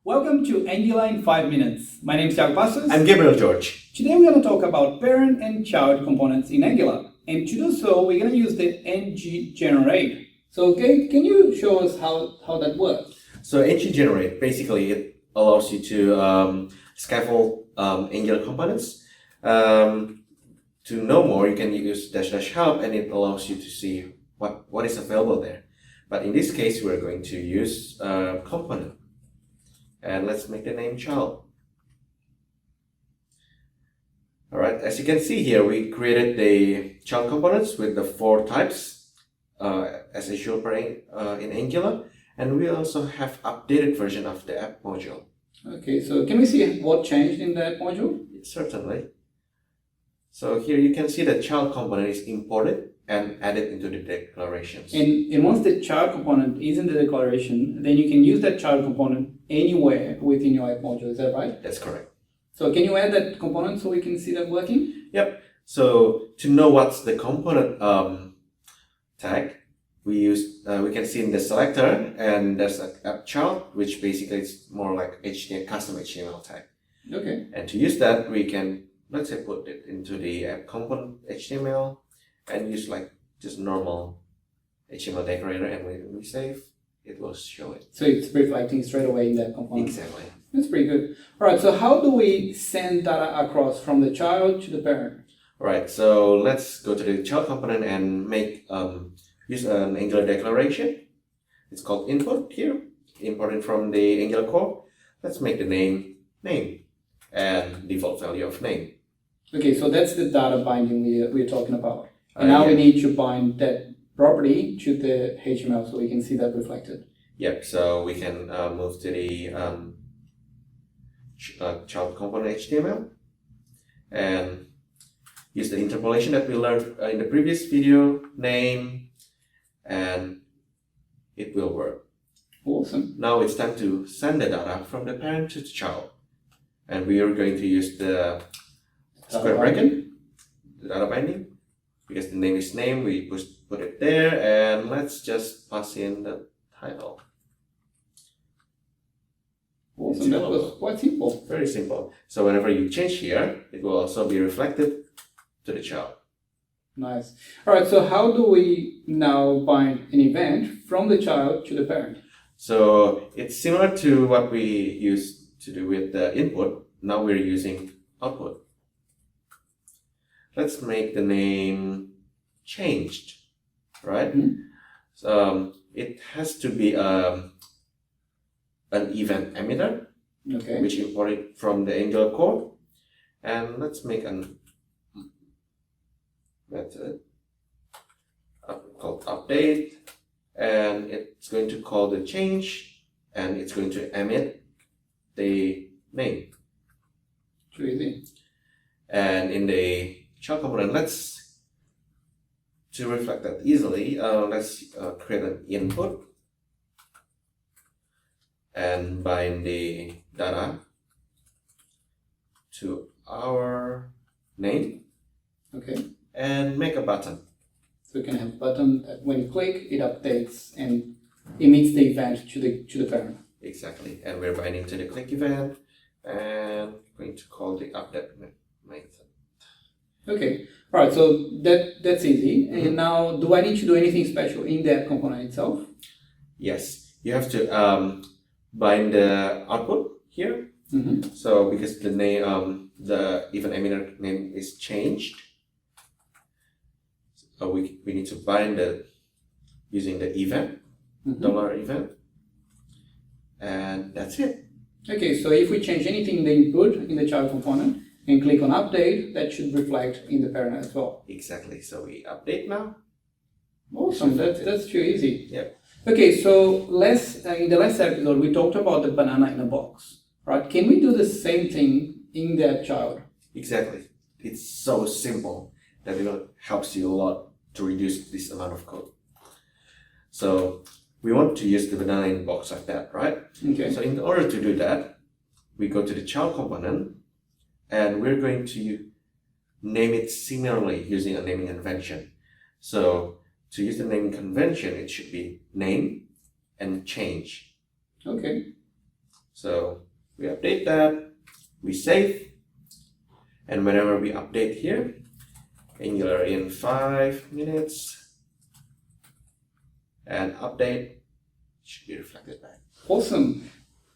Welcome to Angular in 5 minutes. My name is Thiago Passos. I'm Gabriel George. Today we're going to talk about parent and child components in Angular. And to do so, we're going to use the ngGenerate. So can you show us how that works? So ngGenerate, basically it allows you to scaffold Angular components. To know more, you can use --help and it allows you to see what is available there. But in this case, we're going to use a component. And let's make the name child. All right, as you can see here, we created the child components with the 4 types as usual in Angular. And we also have updated version of the app module. Okay, so can we see what changed in that module? Certainly. So here you can see the child component is imported and added into the declarations. And once the child component is in the declaration, then you can use that child component anywhere within your app module. Is that right? That's correct. So can you add that component so we can see that working? Yep. So to know what's the component tag, we can see in the selector, and there's an app child, which basically is more like HTML, custom HTML tag. Okay. And to use that, we can, let's say, put it into the app component HTML and use like just normal HTML decorator, and when we save, it will show it. So it's reflecting straight away in that component. Exactly. That's pretty good. All right, so how do we send data across from the child to the parent? All right, so let's go to the child component and make use an Angular declaration. It's called input here, imported from the Angular core. Let's make the name and default value of name. Okay, so that's the data binding we're talking about. And now we need to bind that property to the HTML so we can see that reflected. Yep, so we can move to the child component HTML and use the interpolation that we learned in the previous video, name, and it will work. Awesome. Now it's time to send the data from the parent to the child. And we are going to use the square bracket, the data binding, because the name is name, we put it there, and let's just pass in the title. Awesome, that was quite simple. Very simple. So whenever you change here, it will also be reflected to the child. Nice. All right, so how do we now bind an event from the child to the parent? So it's similar to what we used to do with the input. Now we're using output. Let's make the name changed, right? Mm-hmm. So it has to be an event emitter, okay, which imported from the Angular core. And let's make an method called update, and it's going to call the change, and it's going to emit the name. Too easy. And in the child component, to reflect that easily, let's create an input and bind the data to our name. Okay. And make a button. So you can have a button that when you click, it updates and emits the event to the parent. Exactly. And we're binding to the click event and going to call the update method. Okay. All right, so that's easy. Mm-hmm. And now, do I need to do anything special in that component itself? Yes, you have to bind the output here. Mm-hmm. So because the name, the event emitter name is changed, we need to bind it using the event, mm-hmm. $event, and that's it. Okay, so if we change anything in the input in the child component and click on update, that should reflect in the parent as well. Exactly. So we update now. Awesome. That's too easy. Yep. Okay, so in the last episode we talked about the banana in a box, right? Can we do the same thing in that child? Exactly. It's so simple that it helps you a lot to reduce this amount of code. So we want to use the banana in box like that, right? Okay. So in order to do that, we go to the child component and we're going to name it similarly using a naming convention. So to use the naming convention, it should be name and change. Okay. So we update that, we save, and whenever we update here, Angular in 5 minutes, and update should be reflected back. Awesome.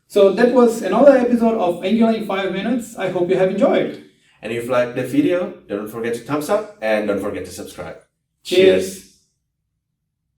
So that was another episode of Angular in 5 minutes. I hope you have enjoyed. And if you like the video, don't forget to thumbs up and don't forget to subscribe. Cheers.